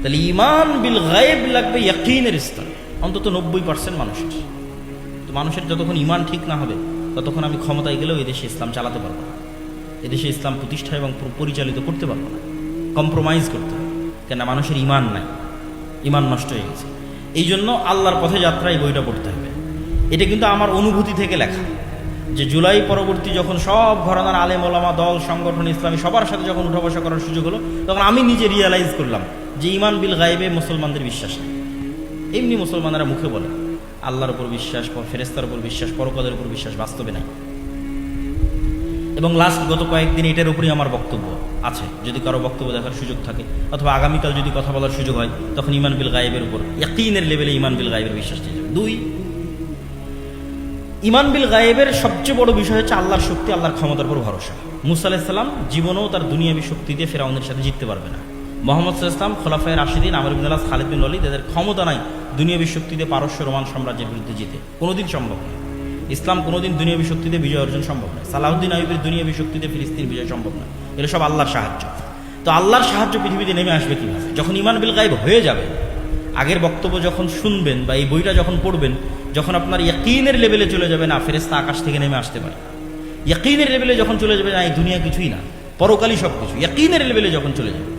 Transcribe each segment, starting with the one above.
তাহলে ঈমান বিল গায়ব লাগবে ইয়াকিনের স্তরে, অন্তত 90% মানুষের। তো মানুষের যতক্ষণ ঈমান ঠিক না হবে ততক্ষণ আমি ক্ষমতায় গেলেও এদেশে ইসলাম চালাতে পারবো না, এদেশে ইসলাম প্রতিষ্ঠা এবং পরিচালিত করতে পারবো না, কম্প্রোমাইজ করতে হবে। কেন মানুষের ঈমান নাই, ঈমান নষ্ট হয়ে গেছে। এই জন্য আল্লাহর পথে যাত্রা এই বইটা পড়তে হবে। এটা কিন্তু আমার অনুভূতি থেকে লেখা, যে জুলাই পরবর্তী যখন সব ঘরানার আলেম ওলামা দল সংগঠন ইসলামী সবার সাথে যখন উঠা বসা করার সুযোগ হলো, তখন আমি নিজে রিয়ালাইজ করলাম যে ঈমান বিল গায়বে মুসলমানদের বিশ্বাস নেই। এমনি মুসলমানেরা মুখে বলে আল্লাহর উপর বিশ্বাস, ফেরেশতার উপর বিশ্বাস, পরকালের উপর বিশ্বাস, বাস্তবে নাই। এবং গত কয়েকদিন এটার উপরেই আমার বক্তব্য আছে। যদি কারো বক্তব্য দেখার সুযোগ থাকে অথবা আগামীকাল যদি কথা বলার সুযোগ হয়, তখন ঈমান বিল গায়বের উপর ইয়াকিনের লেভেলে ঈমান বিল গায়বের বিশ্বাস নিয়ে যাবে। 2, ঈমান বিল গায়েবের সবচেয়ে বড় বিষয় হচ্ছে আল্লাহর শক্তি, আল্লাহর ক্ষমতার উপর ভরসা। মুসা আলাইহিস সালাম জীবনেও তার দুনিয়াবী শক্তি দিয়ে ফেরাউনের সাথে জিততে পারবে না। মুহাম্মদ সাল্লাল্লাহু আলাইহি ওয়াসাল্লাম, খোলাফায়ে রাশিদিন, আমর ইবনে আস, খালিদ বিন ওয়ালিদ, এদের ক্ষমতা নাই দুনিয়াবী শক্তি দিয়ে পারস্য রোমান সাম্রাজ্যের বিরুদ্ধে জিতে, কোনোদিন সম্ভব নয়। ইসলাম কোনোদিন দুনিয়াবী শক্তিতে বিজয় অর্জন সম্ভব নয়। সালাউদ্দিন আইয়ুবের দুনিয়াবী শক্তিতে ফিলিস্তিন বিজয় সম্ভব নয়। এগুলো সব আল্লাহর সাহায্য। তো আল্লাহর সাহায্য পৃথিবীতে নেমে আসবে কিভাবে? যখন ঈমান বিল গায়ব হয়ে যাবে। আগের বক্তব্য যখন শুনবেন বা এই বইটা যখন পড়বেন, যখন আপনার ইয়াকিনের লেভেলে চলে যাবে, না ফেরেশতা আকাশ থেকে নেমে আসতে পারে, ইয়াকিনের লেভেলে যখন চলে যাবে, না এই দুনিয়া কিছুই না, পরকালই সব কিছু, ইয়াকিনের লেভেলে যখন চলে যাবে,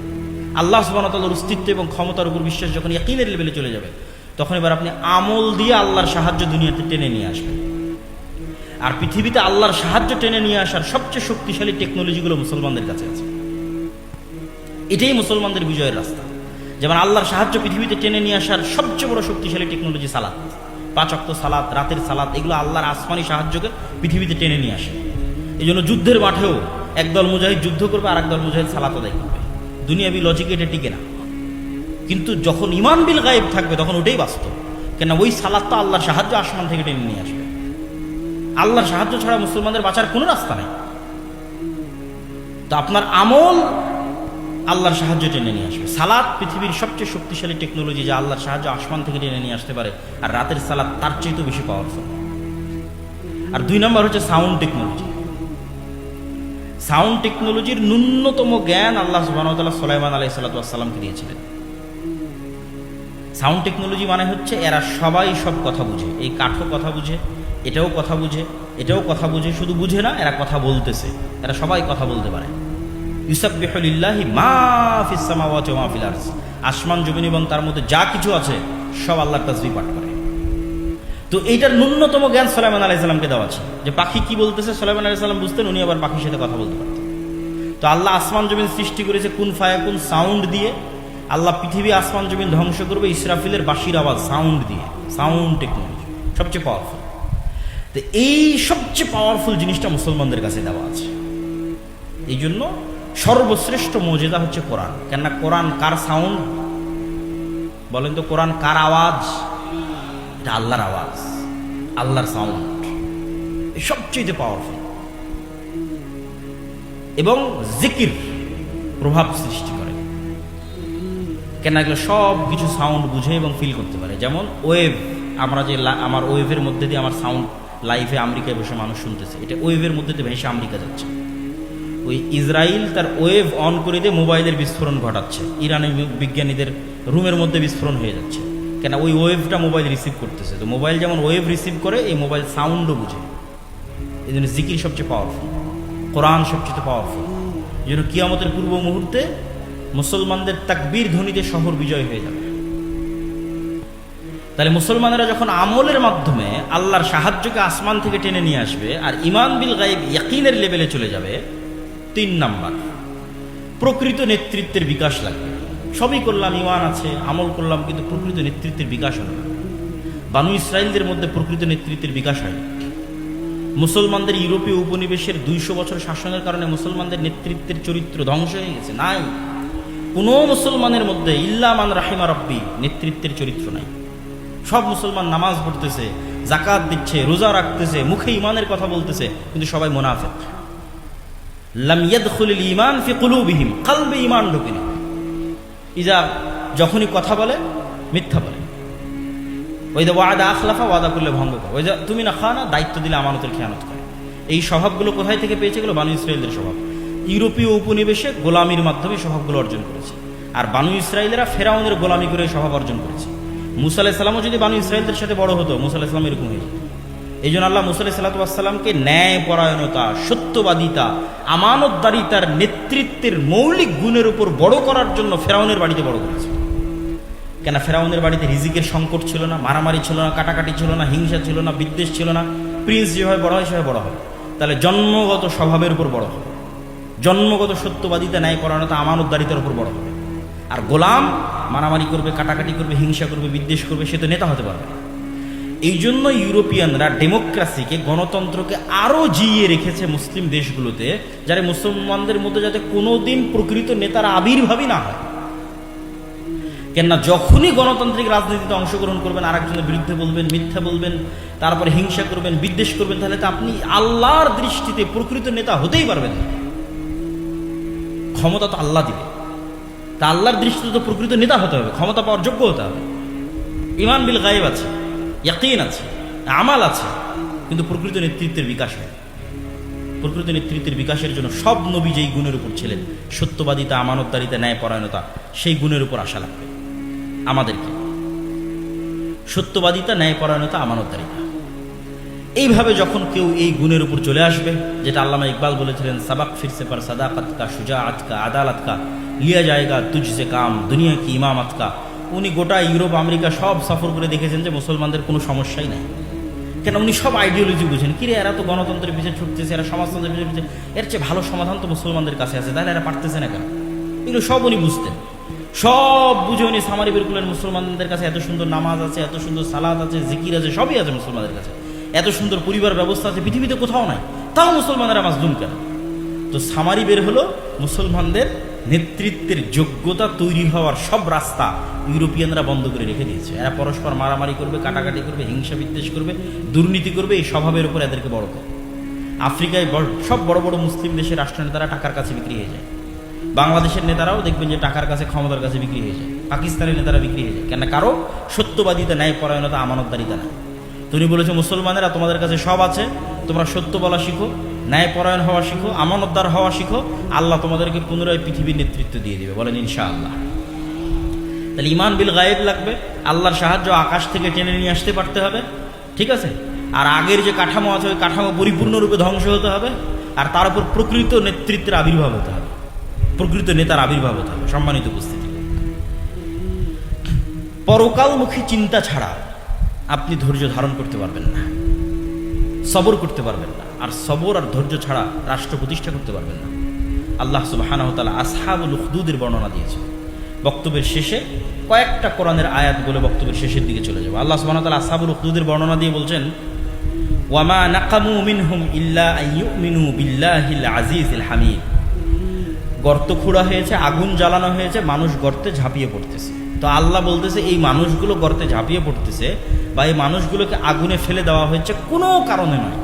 আল্লাহ সুবহানাহু ওয়া তাআলার অস্তিত্ব এবং ক্ষমতার উপর বিশ্বাস যখন ইয়াকিনের লেভেলে চলে যাবে, তখন এবার আপনি আমল দিয়ে আল্লাহর সাহায্য দুনিয়াতে টেনে নিয়ে আসবেন। আর পৃথিবীতে আল্লাহর সাহায্য টেনে নিয়ে আসার সবচেয়ে শক্তিশালী টেকনোলজিগুলো মুসলমানদের কাছে আছে। এটাই মুসলমানদের বিজয়ের রাস্তা। যেমন আল্লাহর সাহায্য পৃথিবীতে টেনে নিয়ে আসার সবচেয়ে বড় শক্তিশালী টেকনোলজি সালাত, 5 ওয়াক্ত সালাত, রাতের সালাত, এগুলো আল্লাহর আসমানি সাহায্যকে পৃথিবীতে টেনে নিয়ে আসে। এই জন্য যুদ্ধের মাঠেও একদল মুজাহিদ যুদ্ধ করবে আর একদল মুজাহিদ সালাত আদায় করবে। দুনিয়াবি লজিকে এটা টিকে না, কিন্তু যখন ঈমান বিল গায়ব থাকবে তখন ওটাই বাস্তব। কেন ওই সালাতটা আল্লাহর সাহায্য আসমান থেকে টেনে নিয়ে আসবে। আল্লাহর সাহায্য ছাড়া মুসলমানদের বাঁচার কোনো রাস্তা নেই। তো আপনার আমল আল্লাহর সাহায্য টেনে নিয়ে আসবে। সালাত পৃথিবীর সবচেয়ে শক্তিশালী টেকনোলজি, যা আল্লাহর সাহায্য আসমান থেকে টেনে নিয়ে আসতে পারে। আর রাতের সালাত তার চেয়েও বেশি পাওয়ারফুল। আর 2 নম্বর হচ্ছে সাউন্ড টেকনোলজি। সাউন্ড টেকনোলজির ন্যূনতম জ্ঞান আল্লাহ সুবহানাহু ওয়া তাআলা সুলাইমান আলাইহিস সালাতু ওয়াস সালামকে দিয়েছিলেন। সাউন্ড টেকনোলজি মানে হচ্ছে এরা সবাই সব কথা বুঝে। এই কাঠও কথা বুঝে, এটাও কথা বুঝে, এটাও কথা বুঝে। শুধু বুঝে না, এরা কথা বলতেছে। এরা সবাই কথা বলতে পারে। ইউসাব্বিহু লিল্লাহি মা ফিস সামাওয়াতি ওয়া মা ফিল আরদ। আসমান জমিন এবং তার মধ্যে যা কিছু আছে সব আল্লাহর তাসবিহ পাঠ করে। তো এইটার ন্যূনতম জ্ঞান সুলাইমান আলাইহিস সালামকে দেওয়া আছে, যে পাখি কি বলতেছে সুলাইমান আলাইহিস সালাম বুঝতেন, উনি আবার পাখির সাথে কথা বলতে পারতেন। তো আল্লাহ আসমান জমিন সৃষ্টি করেছে কুন ফায়াকুন সাউন্ড দিয়ে। আল্লাহ পৃথিবী আসমান জমিন ধ্বংস করবে ইসরাফিলের বাঁশির আওয়াজ, সাউন্ড দিয়ে। সাউন্ড টেকনোলজি সবচেয়ে পাওয়ারফুল। তো এই সবচেয়ে পাওয়ারফুল জিনিসটা মুসলমানদের কাছে দেওয়া আছে। এই জন্য সর্বশ্রেষ্ঠ মুজিজা হচ্ছে কোরআন। কেননা কোরআন কার সাউন্ড বলেন তো? কোরআন কার আওয়াজ? এটা আল্লাহর আওয়াজ, আল্লাহর সাউন্ড, সবচেয়ে পাওয়ারফুল। এবং জিকির প্রভাব সৃষ্টি করে। কেন? এগুলো সব কিছু সাউন্ড বুঝে এবং ফিল করতে পারে। যেমন ওয়েভ, আমরা যে আমার ওয়েভের মধ্যে দিয়ে আমার সাউন্ড লাইভে আমেরিকায় বসে মানুষ শুনতেছে, এটা ওয়েভের মধ্যে দিয়ে ভেসে আমেরিকা যাচ্ছে। ওই ইসরায়েল তার ওয়েভ অন করে দিয়ে মোবাইলের বিস্ফোরণ ঘটাচ্ছে, ইরানি বিজ্ঞানীদের রুমের মধ্যে বিস্ফোরণ হয়ে যাচ্ছে। কেন? ওই ওয়েভটা মোবাইল রিসিভ করতেছে। তো মোবাইল যেমন ওয়েভ রিসিভ করে, এই মোবাইল সাউন্ডও বুঝে। এই জন্য জিকির সবচেয়ে পাওয়ারফুল, কোরআন সবচেয়ে পাওয়ারফুল। এই জন্য কিয়ামতের পূর্ব মুহূর্তে মুসলমানদের তাকবীর ধ্বনিতে শহর বিজয় হয়ে যাবে। তাহলে মুসলমানেরা যখন আমলের মাধ্যমে আল্লাহর সাহায্যকে আসমান থেকে টেনে নিয়ে আসবে আর ঈমান বিল গায়ব ইয়াকিনের লেভেলে চলে যাবে, 3 নাম্বার প্রকৃত নেতৃত্বের বিকাশ লাগবে। সবই করলাম, ঈমান আছে, আমল করলাম, কিন্তু প্রকৃত নেতৃত্বের বিকাশ হলো না। বানু ইসরাইলদের মধ্যে প্রকৃত নেতৃত্বের বিকাশ হয়। মুসলমানদের ইউরোপীয় উপনিবেশের 200 বছর শাসনের কারণে মুসলমানদের নেতৃত্বের চরিত্র ধ্বংস হয়ে গেছে। নাই, কোনো মুসলমানের মধ্যে ইল্লা মান রাহিমা রাব্বি নেতৃত্বের চরিত্র নাই। সব মুসলমান নামাজ পড়তেছে, যাকাত দিচ্ছে, রোজা রাখতেছে, মুখে ঈমানের কথা বলতেছে, কিন্তু সবাই মুনাফিক। লাম ইয়াদখুলুল ঈমান ফি কুলুবিহিম, কলবে ঈমান ঢোকেনি। যখনই কথা বলে মিথ্যা বলে। ওই ওয়াদা আখলাফা, ওয়াদা করলে ভঙ্গ করে। ওই তুমি না খানা, দায়িত্ব দিলে আমানতের খেয়ানত করে। এই স্বভাবগুলো কোথায় থেকে পেয়েছে? এগুলো বানু ইসরাইলদের স্বভাব। ইউরোপীয় উপনিবেশে গোলামির মাধ্যমে স্বভাবগুলো অর্জন করেছে। আর বানু ইসরায়েলেরা ফেরাউনের গোলামি করে স্বভাব অর্জন করেছে। মুসা আলাইহিস সালামও যদি বানু ইসরায়েলদের সাথে বড় হতো, মুসা আলাইহিস সালাম এরকম হয়ে যেত। এই জন্য আল্লাহ মুসা আলাইহিস সালামকে ন্যায় পরায়ণতা, সত্যবাদিতা, আমানতদারিতার নেতৃত্বের মৌলিক গুণের উপর বড় করার জন্য ফেরাউনের বাড়িতে বড় করেছে। কেন? ফেরাউনের বাড়িতে রিজিকের সংকট ছিল না, মারামারি ছিল না, কাটাকাটি ছিল না, হিংসা ছিল না, বিদ্বেষ ছিল না। প্রিন্স যেভাবে বড় হয় সেভাবে বড় হবে। তাহলে জন্মগত স্বভাবের উপর বড় হবে, জন্মগত সত্যবাদিতা, ন্যায় পরায়ণতা, আমানতদারিতার উপর বড় হবে। আর গোলাম মারামারি করবে, কাটাকাটি করবে, হিংসা করবে, বিদ্বেষ করবে, সে তো নেতা হতে পারবে না। এই জন্য ইউরোপিয়ানরা ডেমোক্রেসিকে, গণতন্ত্রকে আরো জিইয়ে রেখেছে মুসলিম দেশগুলোতে, যারা মুসলমানদের মধ্যে যাতে কোনোদিন প্রকৃত নেতার আবির্ভাবই না হয়। কেননা যখনই গণতান্ত্রিক রাজনীতিতে অংশগ্রহণ করবেন, আরেকজনের বিরুদ্ধে বলবেন, মিথ্যা বলবেন, তারপরে হিংসা করবেন, বিদ্বেষ করবেন, তাহলে তো আপনি আল্লাহর দৃষ্টিতে প্রকৃত নেতা হতেই পারবেন না। ক্ষমতা তো আল্লাহ দিবে, তা আল্লাহর দৃষ্টিতে তো প্রকৃত নেতা হতে হবে, ক্ষমতা পাওয়ার যোগ্য হতে হবে। ঈমান বিল গায়ব আছে, ইয়াকিন আছে, আমাল আছে, কিন্তু প্রকৃত নেতৃত্বের বিকাশ হয়। প্রকৃত নেতৃত্বের বিকাশের জন্য সব নবী যেই গুণের উপর ছিলেন, সত্যবাদিতা, আমানতদারিতা, ন্যায় পরায়ণতা, সেই গুণের উপর আশা লাগবে আমাদেরকে। সত্যবাদিতা, ন্যায় পরায়ণতা, আমানতদারিতা, এইভাবে যখন কেউ এই গুণের উপর চলে আসবে, যেটা আল্লামা ইকবাল বলেছিলেন, সাবাক ফিরসে পার সাদাকাত কা, শুজাআত কা, আদালত কা, লিয়া জায়গা তুঝসে কাম, দুনিয়া কি ইমামত কা। উনি গোটা ইউরোপ, আমেরিকা সব সফর করে দেখেছেন যে মুসলমানদের কোনো সমস্যাই নাই। কেন? উনি সব আইডিওলজি বুঝেন। কিরে, এরা তো গণতন্ত্রের পিছিয়ে ছুটতেছে, এরা সমাজতন্ত্রের পিছিয়ে, এর চেয়ে ভালো সমাধান তো মুসলমানদের কাছে আছে, তাহলে এরা পারতেছে না কেন? এগুলো সব উনি বুঝতেন। সব বুঝে উনি সামারি বের করলেন, মুসলমানদের কাছে এত সুন্দর নামাজ আছে, এত সুন্দর সালাত আছে, জিকির আছে, সবই আছে মুসলমানদের কাছে, এত সুন্দর পরিবার ব্যবস্থা আছে, পৃথিবীতে কোথাও নাই, তাও মুসলমানেরা মাজলুম কেন? তো সামারি বের হলো, মুসলমানদের নেতৃত্বের যোগ্যতা তৈরি হওয়ার সব রাস্তা ইউরোপিয়ানরা বন্ধ করে রেখে দিয়েছে। এরা পরস্পর মারামারি করবে, কাটাকাটি করবে, হিংসা বিদ্বেষ করবে, দুর্নীতি করবে, এই স্বভাবের উপর এদেরকে বড় করে। আফ্রিকায় সব বড় বড় মুসলিম দেশের রাষ্ট্রনেতারা টাকার কাছে বিক্রি হয়ে যায়। বাংলাদেশের নেতারাও দেখবেন যে টাকার কাছে, ক্ষমতার কাছে বিক্রি হয়ে যায়। পাকিস্তানের নেতারা বিক্রি হয়ে যায় কেন? কারো সত্যবাদিতা, ন্যায় পরায়ণতা, আমানতদারিতা নাই। তুমি বলেছো মুসলমানেরা তোমাদের কাছে সব আছে, তোমরা সত্য বলা শিখো, ন্যায় পরায়ণ হওয়া শিখো, আমানতদার হওয়া শিখো, আল্লাহ তোমাদেরকে পুনরায় পৃথিবীর নেতৃত্ব দিয়ে দিবে। বলেন ইনশাআল্লাহ। তাহলে ঈমান বিল গায়েব লাগবে, আল্লাহর সাহায্য আকাশ থেকে টেনে নিয়ে আসতে পারতে হবে, ঠিক আছে? আর আগের যে কাঠামো আছে, ওই কাঠামো পরিপূর্ণরূপে ধ্বংস হতে হবে, আর তার উপর প্রকৃত নেতৃত্বের আবির্ভাব হতে হবে, প্রকৃত নেতার আবির্ভাব হতে হবে। সম্মানিত উপস্থিতি, পরকালমুখী চিন্তা ছাড়া আপনি ধৈর্য ধারণ করতে পারবেন না, সবর করতে পারবেন না। আর সবর আর ধৈর্য ছাড়া রাষ্ট্র প্রতিষ্ঠা করতে পারবেন না। আল্লাহ সুবহানাহু ওয়া তাআলা আসহাবুল উখদুদের বর্ণনা দিয়েছে। বক্তব্যের শেষে কয়েকটা কোরআনের আয়াত বলে বক্তব্যের শেষের দিকে চলে যাব। আল্লাহ সুবহানাহু ওয়া তাআলা আসহাবুল উখদুদের বর্ণনা দিয়ে বলছেন, ওয়ামা নাকামু মিনহুম ইল্লা আইয়ুমিনু বিল্লাহিল আজিজিল হামিদ। গর্ত খোঁড়া হয়েছে, আগুন জ্বালানো হয়েছে, মানুষ গর্তে ঝাঁপিয়ে পড়তেছে। তো আল্লাহ বলতেছে, এই মানুষগুলো গর্তে ঝাঁপিয়ে পড়তেছে বা এই মানুষগুলোকে আগুনে ফেলে দেওয়া হয়েছে কোনো কারণে নয়,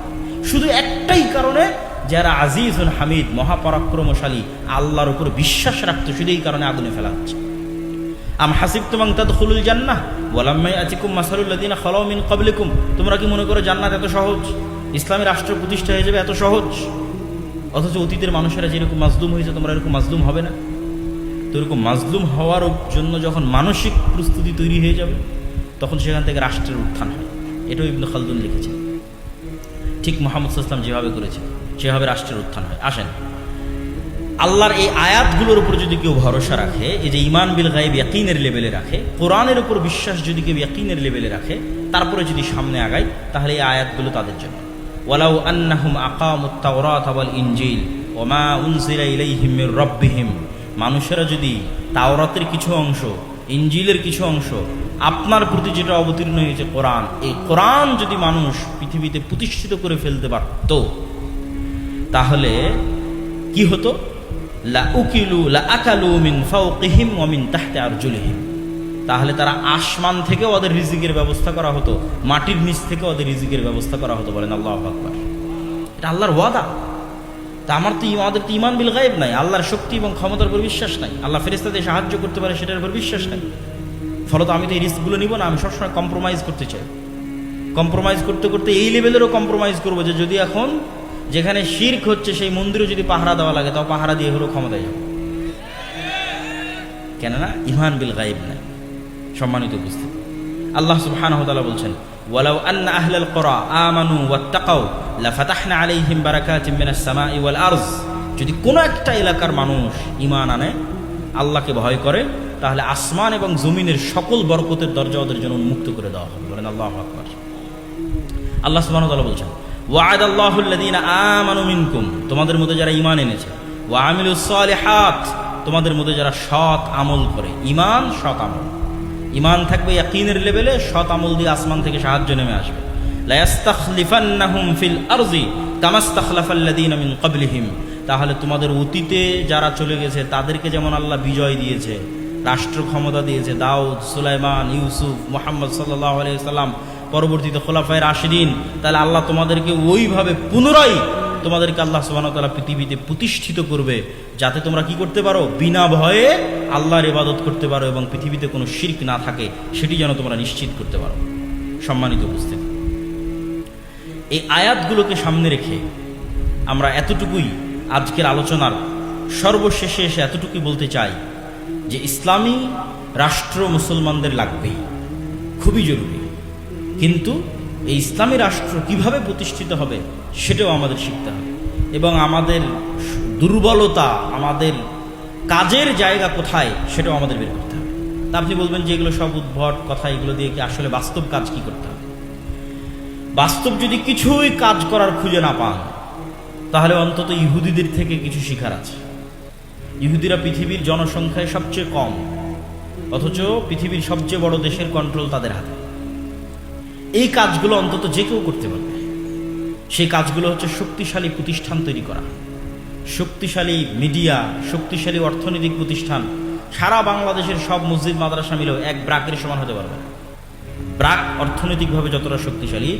শুধু একটাই কারণে, যারা আজিজুল হামিদ, মহাপরাক্রমশালী, আল্লাহর উপর বিশ্বাস রাখতো, শুধু এই কারণে আগুনে ফেলা হচ্ছে। আম হাসিবতুম আন তাদখুলুল জান্নাহ ওয়ালাম্মা ইয়াতিকুম মাসালুল লাযিনা খালাউ মিন ক্বাবলিকুম। তোমরা কি মনে করো জান্নাত এত সহজ, ইসলামী রাষ্ট্র প্রতিষ্ঠা হয়ে যাবে এত সহজ? অথচ অতীতের মানুষেরা যেরকম মাজলুম হয়েছে, তোমরা এরকম মাজলুম হবে না। তো এরকম মাজলুম হওয়ার জন্য যখন মানসিক প্রস্তুতি তৈরি হয়ে যাবে, তখন সেখান থেকে রাষ্ট্রের উত্থান হয়। এটাও ইবনে খালদুন লিখেছেন। ঠিক মুহাম্মদ সাল্লাল্লাহু আলাইহি ওয়াসাল্লাম যেভাবে করেছে সেভাবে রাষ্ট্রের উত্থান হয়। আসেন, আল্লাহর এই আয়াতগুলোর উপর যদি কেউ ভরসা রাখে, এই যে ঈমান বিল গায়ব ইয়াকিনের লেভেলে রাখে, কোরআনের উপর বিশ্বাস যদি কেউ ইয়াকিনের লেভেলে রাখে, তারপরে যদি সামনে আগায়, তাহলে এই আয়াতগুলো তাদের জন্য। ওয়ালাউ আন্নাহুম আকামুত তাওরাত ওয়াল ইনজিল ওমা উনজিলা ইলাইহিম মির রাব্বিহিম। মানুষেরা যদি তাওরাতের কিছু অংশ, ইনজিলের কিছু অংশ, আপনার প্রতি যেটা অবতীর্ণ হয়েছে কোরআন, এই কোরআন যদি মানুষ পৃথিবীতে প্রতিষ্ঠিত করে ফেলতে পারত, তাহলে কি হতো? লা উকিলু লা আকালু মিন ফাওকিহিম ওয়া মিন তাহতি আরজুলিহিম। তাহলে তারা আসমান থেকে ওদের রিজিকের ব্যবস্থা করা হতো, মাটির নিচ থেকে ওদের রিজিকের ব্যবস্থা করা হতো। বলেন আল্লাহু আকবার। এটা আল্লাহর ওয়াদা। তা আমাদের তো ঈমান বিল গায়ব নাই, আল্লাহর শক্তি এবং ক্ষমতার উপর বিশ্বাস নাই, আল্লাহ ফেরেশতাদের সাহায্য করতে পারে সেটার উপর বিশ্বাস নাই। ফলত আমি তো এই রিস্কগুলো নিব না, আমি সবসময় কম্প্রোমাইজ করতে চাই। কম্প্রোমাইজ করতে করতে এই লেভেলেরও কম্প্রোমাইজ করবো যে যদি এখন যেখানে শিরক হচ্ছে সেই মন্দিরে যদি পাহারা দেওয়া লাগে, তাও পাহারা দিয়ে হলেও ক্ষমতায় যাবে। কেননা ঈমান বিল গায়ব নাই। সম্মানিত উপস্থিতি, আল্লাহ সুবহানাহু ওয়া তাআলা বলছেন, ওয়ালাউ আন্না আহলাল কুরা আমানু ওয়াত্তাকাউ লাফাতাহনা আলাইহিম বারাকাতিম মিনাস সামাই ওয়াল আরজ। যদি কোনো একটা এলাকার মানুষ ঈমান আনে, আল্লাহকে ভয় করে, তাহলে আসমান এবং জমিনের সকল বরকতের দরজা ওদের জন্য উন্মুক্ত করে দেওয়া হবে। বলেন আল্লাহু আকবার। আল্লাহ সুবহানাহু ওয়া তাআলা বলছেন, ওয়া'আদাল্লাহুল্লাযীনা আমানু মিনকুম, তোমাদের মধ্যে যারা ঈমান এনেছে, ওয়া আমিলুস সালিহাত, তোমাদের মধ্যে যারা সৎ আমল করে। ঈমান, সৎ আমল। ঈমান থাকবে ইয়াকিনের লেভেলে, সৎ আমল দিয়ে আসমান থেকে সাহায্য নেমে আসবে। লা ইস্তাখলিফান্নাহুম ফিল আরজি কামা ইস্তাখলাফাল্লাযীনা মিন ক্বাবলিহিম, তাহলে তোমাদের অতীতে যারা চলে গেছে তাদেরকে যেমন আল্লাহ বিজয় দিয়েছে, রাষ্ট্র ক্ষমতা দিয়েছে, দাউদ, সুলাইমান, ইউসুফ, মুহাম্মদ সাল্লাল্লাহু আলাইহি ওয়াসাল্লাম, পরবর্তীতে খোলাফায়ে রাশিদিন, তাহলে আল্লাহ তোমাদেরকে ওইভাবে পুনরায় তোমাদেরকে আল্লাহ সুবহানাহু ওয়া তাআলা পৃথিবীতে প্রতিষ্ঠিত করবে, যাতে তোমরা কি করতে পারো, বিনা ভয়ে আল্লাহর ইবাদত করতে পারো এবং পৃথিবীতে কোনো শিরক না থাকে, সেটি যেন তোমরা নিশ্চিত করতে পারো। সম্মানিত উপস্থিতি, এই আয়াতগুলোকে সামনে রেখে আমরা এতটুকুই আজকের আলোচনার সর্বশেষে এসে এতটুকুই বলতে চাই যে ইসলামী রাষ্ট্র মুসলমানদের লাগবেই, খুবই জরুরি। কিন্তু এই ইসলামী রাষ্ট্র কিভাবে প্রতিষ্ঠিত হবে সেটাও আমাদের শিখতে হবে, এবং আমাদের দুর্বলতা, আমাদের কাজের জায়গা কোথায় সেটাও আমাদের বের করতে হবে। তা আপনি বলবেন যে এগুলো সব উদ্ভট কথা, এগুলো দিয়ে কি আসলে বাস্তব কাজ কি করতে হবে? বাস্তব যদি কিছুই কাজ করার খুঁজে না পান, তাহলে অন্তত ইহুদিদের থেকে কিছু শিখার আছে। ইহুদিরা পৃথিবীর জনসংখ্যায় সবচেয়ে কম, অথচ পৃথিবীর সবচেয়ে বড় দেশের কন্ট্রোল তাদের হাতে। এই কাজগুলো অন্তত যে কেউ করতে পারবে। সেই কাজগুলো হচ্ছে শক্তিশালী প্রতিষ্ঠান তৈরি করা, শক্তিশালী মিডিয়া, শক্তিশালী অর্থনৈতিক প্রতিষ্ঠান। সারা বাংলাদেশের সব মসজিদ মাদ্রাসা মিলেও এক ব্রাকের সমান হতে পারবে না। ব্রাক অর্থনৈতিকভাবে যতটা শক্তিশালী,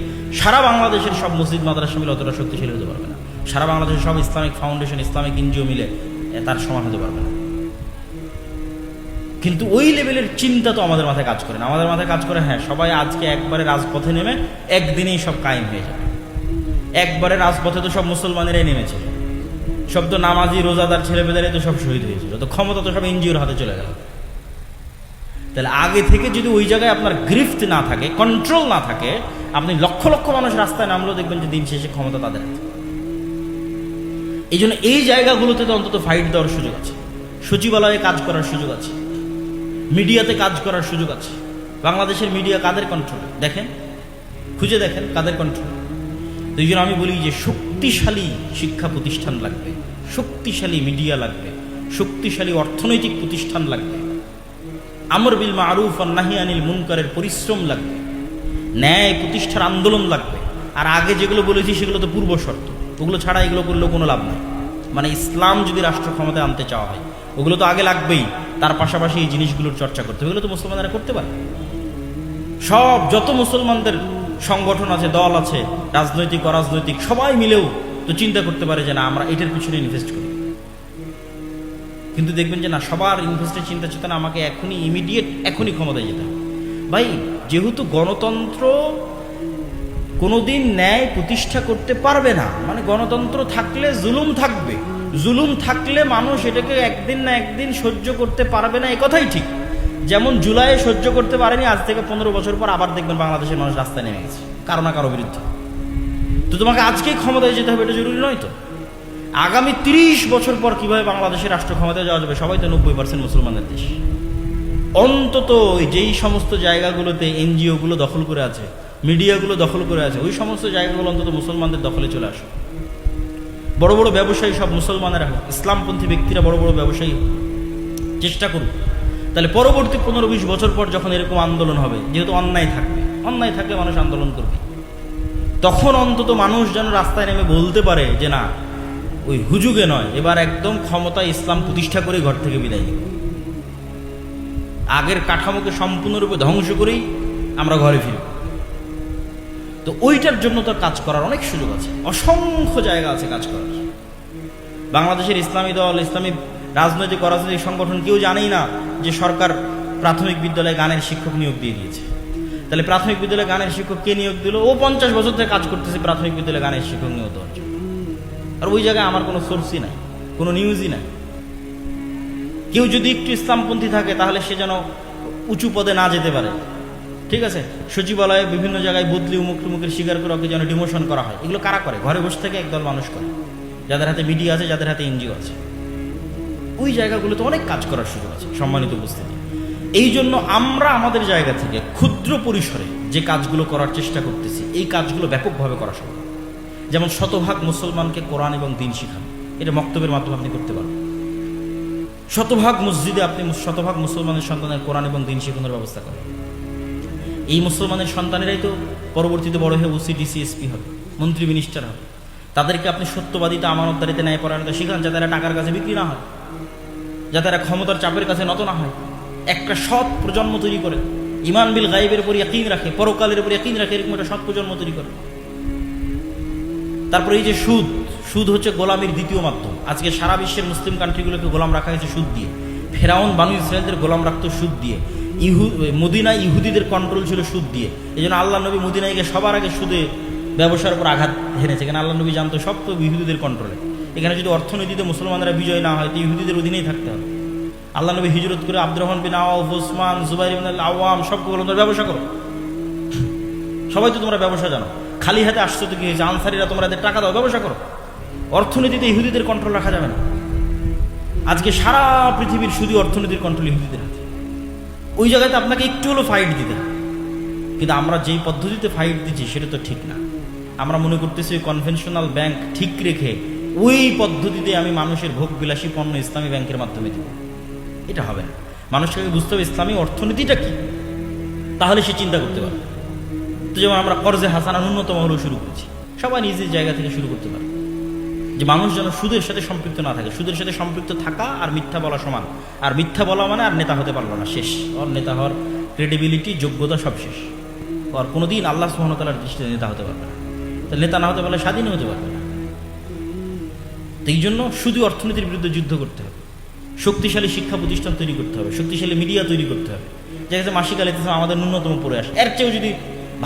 সারা বাংলাদেশের সব মসজিদ মাদ্রাসা মিলে অতটা শক্তিশালী হতে পারবে না। সারা বাংলাদেশের সব ইসলামিক ফাউন্ডেশন, ইসলামিক এনজিও মিলে তার সমান হতে পারবে না। কিন্তু ওই লেভেলের চিন্তা তো আমাদের মাথায় কাজ করে না। আমাদের মাথায় কাজ করে, হ্যাঁ, সবাই আজকে একবারে রাজপথে নেমে একদিনেই সব কায়েম হয়ে যাবে। একবারে রাজপথে তো সব মুসলমানেরাই নেমেছে, সব তো নামাজি রোজাদার ছেলেপেলেরাই তো সব শহীদ হয়েছিল, তো ক্ষমতা তো সব এনজিওর হাতে চলে গেল। তাহলে আগে থেকে যদি ওই জায়গায় আপনার গ্রিফট না থাকে, কন্ট্রোল না থাকে, আপনি লক্ষ লক্ষ মানুষ রাস্তায় নামলেও দেখবেন যে দিন শেষে ক্ষমতা তাদের হাতে। এই জন্য এই জায়গাগুলোতে তো অন্তত ফাইট দেওয়ার সুযোগ আছে, সচিবালয়ে কাজ করার সুযোগ আছে, মিডিয়াতে কাজ করার সুযোগ আছে। বাংলাদেশের মিডিয়া কাদের কন্ট্রোলে? দেখেন, খুঁজে দেখেন কাদের কন্ট্রোলে। তো এই জন্য আমি বলি যে শক্তিশালী শিক্ষা প্রতিষ্ঠান লাগবে, শক্তিশালী মিডিয়া লাগবে, শক্তিশালী অর্থনৈতিক প্রতিষ্ঠান লাগবে, আমর বিল মারুফ আর নাহি আনিল মুনকারের পরিশ্রম লাগবে, ন্যায় প্রতিষ্ঠার আন্দোলন লাগবে। আর আগে যেগুলো বলেছি সেগুলো তো পূর্ব শর্ত, ওগুলো ছাড়া এগুলো করলেও কোনো লাভ নাই। মানে ইসলাম যদি রাষ্ট্র ক্ষমতায় আনতে চাওয়া হয়, ওগুলো তো আগে লাগবেই, তার পাশাপাশি এই জিনিসগুলোর চর্চা করতে হবে। এগুলো তো মুসলমানরা করতে পারে। সব যত মুসলমানদের সংগঠন আছে, দল আছে, রাজনৈতিক অরাজনৈতিক, সবাই মিলেও তো চিন্তা করতে পারে যে না, আমরা এটার পিছনে ইনভেস্ট করি। কিন্তু দেখবেন যে না, সবার ইনভেস্টের চিন্তা চেতনা আমাকে এখনই ইমিডিয়েট, এখনই ক্ষমতায় যেতে হবে। ভাই, যেহেতু গণতন্ত্র কোনোদিন ন্যায় প্রতিষ্ঠা করতে পারবে না, মানে গণতন্ত্র থাকলে জুলুম থাকবে, জুলুম থাকলে মানুষ এটাকে একদিন না একদিন সহ্য করতে পারবে না, একথাই ঠিক। যেমন জুলাইয়ে সহ্য করতে পারেনি, আজ থেকে 15 বছর পর আবার দেখবেন বাংলাদেশের মানুষ রাস্তায় নেমে গেছে কারো না কারো বিরুদ্ধে। তো তোমাকে আজকেই ক্ষমতায় যেতে হবে এটা জরুরি নয় তো। আগামী 30 বছর পর কিভাবে বাংলাদেশের রাষ্ট্র ক্ষমতায় যাওয়া যাবে? সবাই তো 90% মুসলমানের দেশ। অন্তত যেই সমস্ত জায়গাগুলোতে এনজিওগুলো দখল করে আছে, মিডিয়াগুলো দখল করে আছে, ওই সমস্ত জায়গাগুলো অন্তত মুসলমানদের দখলে চলে আসে। বড় বড় ব্যবসায়ী সব মুসলমানেরা হোক, ইসলামপন্থী ব্যক্তিরা বড় বড় ব্যবসায়ী চেষ্টা করুক। তাহলে পরবর্তী 15-20 বছর পর যখন এরকম আন্দোলন হবে, যেহেতু অন্যায় থাকবে, অন্যায় থাকলে মানুষ আন্দোলন করবে, তখন অন্তত মানুষ যেন রাস্তায় নেমে বলতে পারে যে না, ওই হুজুগে নয়, এবার একদম ক্ষমতা ইসলাম প্রতিষ্ঠা করে ঘর থেকে বিদায় নিব, আগের কাঠামোকে সম্পূর্ণরূপে ধ্বংস করেই আমরা ঘরে ফিরব। তো ওইটার জন্য তো কাজ করার অনেক সুযোগ আছে, অসংখ্য জায়গা আছে কাজ করার। বাংলাদেশের ইসলামী দল, ইসলামী রাজনৈতিক অরাজনৈতিক সংগঠন কেউ জানেই না যে সরকার প্রাথমিক বিদ্যালয়ে গানের শিক্ষক নিয়োগ দিয়ে দিয়েছে। তাহলে প্রাথমিক বিদ্যালয়ে গানের শিক্ষক কে নিয়োগ দিল? ও 50 বছর থেকে কাজ করতেছে প্রাথমিক বিদ্যালয়ে গানের শিক্ষক নিয়োগ দেওয়ার জন্য, আর ওই জায়গায় আমার কোনো সোর্সই নাই, কোনো নিউজই নাই। কেউ যদি একটু ইসলামপন্থী থাকে তাহলে সে যেন উঁচু পদে না যেতে পারে, ঠিক আছে, সচিবালয়ে বিভিন্ন জায়গায় বদলি উমুক টুমুকের শিকার করে ওকে যেন ডিমোশন করা হয়। এগুলো কারা করে? ঘরে বসে থেকে একদল মানুষ করে, যাদের হাতে মিডিয়া আছে, যাদের হাতে এনজিও আছে। ওই জায়গাগুলোতে অনেক কাজ করার সুযোগ আছে, সম্মানিত উপস্থিতি। এই জন্য আমরা আমাদের জায়গা থেকে ক্ষুদ্র পরিসরে যে কাজগুলো করার চেষ্টা করতেছি, এই কাজগুলো ব্যাপকভাবে করা সম্ভব। যেমন শতভাগ মুসলমানকে কোরআন এবং দিন শিখানো, এটা মক্তবের মাধ্যমে আপনি করতে পারবেন। শতভাগ মসজিদে আপনি শতভাগ মুসলমানের সন্তানের কোরআন এবং দিন শিখানোর ব্যবস্থা করেন। এই মুসলমানের সন্তানেরাই তো পরবর্তীতে বড় হয়ে ওসি, ডিসি, এসপি হবে, মন্ত্রী, মিনিস্টার হবে। তাদেরকে আপনি সত্যবাদিতা, আমানতদারিতে, ন্যায়পরায়ণতা শিখান, যাতে এরা টাকার কাছে বিক্রি না হয়, যাতে এরা ক্ষমতার চাপের কাছে নত না হয়। একটা সৎ প্রজন্ম তৈরি করে, ইমান বিল গায়েবের উপর ইয়াকিন রাখে, পরকালের উপর ইয়াকিন রাখে, এরকম একটা সৎ প্রজন্ম তৈরি করে। তারপরে এই যে সুদ হচ্ছে গোলামির দ্বিতীয় মাধ্যম। আজকে সারা বিশ্বের মুসলিম কান্ট্রিগুলোকে গোলাম রাখা হয়েছে সুদ দিয়ে। ফেরাউন বানু ইসরায়েলদের গোলাম রাখতো সুদ দিয়ে। মদিনায় ইহুদিদের কন্ট্রোল ছিল সুদ দিয়ে। এই জন্য আল্লাহ নবী মদিনায় গিয়ে সবার আগে সুদে ব্যবসার উপর আঘাত হেনেছে। এখানে আল্লাহ নবী জানতো সব তো ইহুদিদের কন্ট্রোলে। এখানে যদি অর্থনীতিতে মুসলমানরা বিজয় না হয় তো ইহুদিদের অধীনেই থাকতে হবে। আল্লাহ নবী হিজরত করে আব্দুর রহমান বিন আওফ, ওসমান, জুবাইর ইবনে আওয়াম সবকে বলল তোমরা ব্যবসা করো, সবাই তো তোমরা ব্যবসা জানো, খালি হাতে আসছো তো কি হয়েছে, আনসারিরা তোমরা এদের টাকা দাও, ব্যবসা করো। অর্থনীতিতে ইহুদিদের কন্ট্রোল রাখা যাবে না। আজকে সারা পৃথিবীর শুধু অর্থনীতির কন্ট্রোল ইহুদিদের হাতে। ওই জায়গাতে আপনাকে একটু হলো ফাইট দিতে হবে, কিন্তু আমরা যেই পদ্ধতিতে ফাইট দিচ্ছি সেটা তো ঠিক না। আমরা মনে করতেছি ওই কনভেনশনাল ব্যাংক ঠিক রেখে ওই পদ্ধতিতে আমি মানুষের ভোগ বিলাসী পণ্য ইসলামী ব্যাংকের মাধ্যমে দিব, এটা হবে না। মানুষকে বুঝতে হবে ইসলামী অর্থনীতিটা কি, তাহলে সে চিন্তা করতে পারবে। তো যেমন আমরা কর্জে হাসানা ন্যূনতম হলেও শুরু করেছি, সবাই নিজের জায়গা থেকে শুরু করতে পারে, যে মানুষ যেন সুদের সাথে সম্পৃক্ত না থাকে। সুদের সাথে সম্পৃক্ত থাকা আর মিথ্যা বলা সমান। আর মিথ্যা বলা মানে আর নেতা হতে পারলো না, শেষ। ওর নেতা হওয়ার ক্রেডিবিলিটি, যোগ্যতা সব শেষ। আর কোনোদিন আল্লাহ সুবহানাহু ওয়া তাআলার দৃষ্টিতে নেতা হতে পারবে না। তো নেতা না হতে পারলে স্বাধীন হতে পারবে না। তো এই জন্য শুধু অর্থনীতির বিরুদ্ধে যুদ্ধ করতে হবে, শক্তিশালী শিক্ষা প্রতিষ্ঠান তৈরি করতে হবে, শক্তিশালী মিডিয়া তৈরি করতে হবে। যেখানে মাসিক আল ইতিসাম আমাদের ন্যূনতম প্রয়াস, এর চেয়েও যদি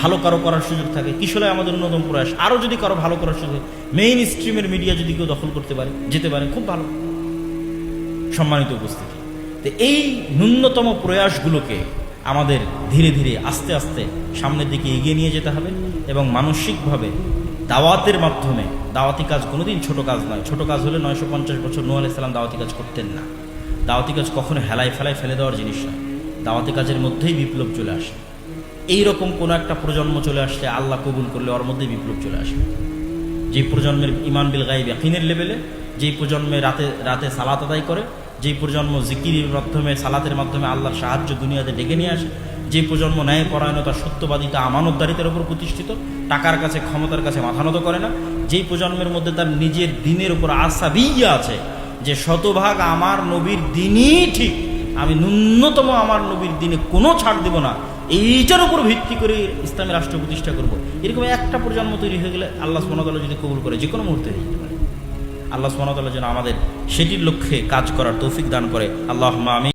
ভালো কারো করার সুযোগ থাকে, কিশোরে আমাদের ন্যূনতম প্রয়াস, আরও যদি কারো ভালো করার সুযোগ, মেইন স্ট্রিমের মিডিয়া যদি কেউ দখল করতে পারে, যেতে পারে, খুব ভালো। সম্মানিত উপস্থিতি, তো এই ন্যূনতম প্রয়াসগুলোকে আমাদের ধীরে ধীরে আস্তে আস্তে সামনের দিকে এগিয়ে নিয়ে যেতে হবে। এবং মানসিকভাবে দাওয়াতের মাধ্যমে, দাওয়াতি কাজ কোনোদিন ছোট কাজ নয়। ছোট কাজ হলে 950 বছর নূহ আলাইহিস সালাম দাওয়াতি কাজ করতেন না। দাওয়াতি কাজ কখনো হেলায় ফেলায় ফেলে দেওয়ার জিনিস নয়। দাওয়াতি কাজের মধ্যেই বিপ্লব চলে আসে। এইরকম কোনো একটা প্রজন্ম চলে আসলে, আল্লাহ কবুল করলে ওর মধ্যেই বিপ্লব চলে আসে। যে প্রজন্মের ইমান বিল গায়ব ইয়াকিনের লেভেলে, যেই প্রজন্মে রাতে রাতে সালাত আদায় করে, যেই প্রজন্ম জিকিরের মাধ্যমে, সালাতের মাধ্যমে আল্লাহর সাহায্য দুনিয়াতে ডেকে নিয়ে আসে, যে প্রজন্ম ন্যায় পরায়ণতা, সত্যবাদিতা, আমানতদারিতার উপর প্রতিষ্ঠিত, টাকার কাছে, ক্ষমতার কাছে মাথা নত করে না, যেই প্রজন্মের মধ্যে তার নিজের দিনের উপর আসাবিয়া আছে, যে শতভাগ আমার নবীর দিনই ঠিক, আমি ন্যূনতম আমার নবীর দিনে কোনো ছাড় দেব না, এইটার উপর ভিত্তি করে ইসলামী রাষ্ট্র প্রতিষ্ঠা করব, এরকম একটা প্রজন্ম তৈরি হয়ে গেলে আল্লাহ সুবহানাহু ওয়া তাআলা যদি কবুল করে, যে কোনো মুহূর্তে হয়ে যেতে পারে। আল্লাহ সুবহানাহু ওয়া তাআলা যেন আমাদের সেটির লক্ষ্যে কাজ করার তৌফিক দান করে। আল্লাহুম্মা আমিন।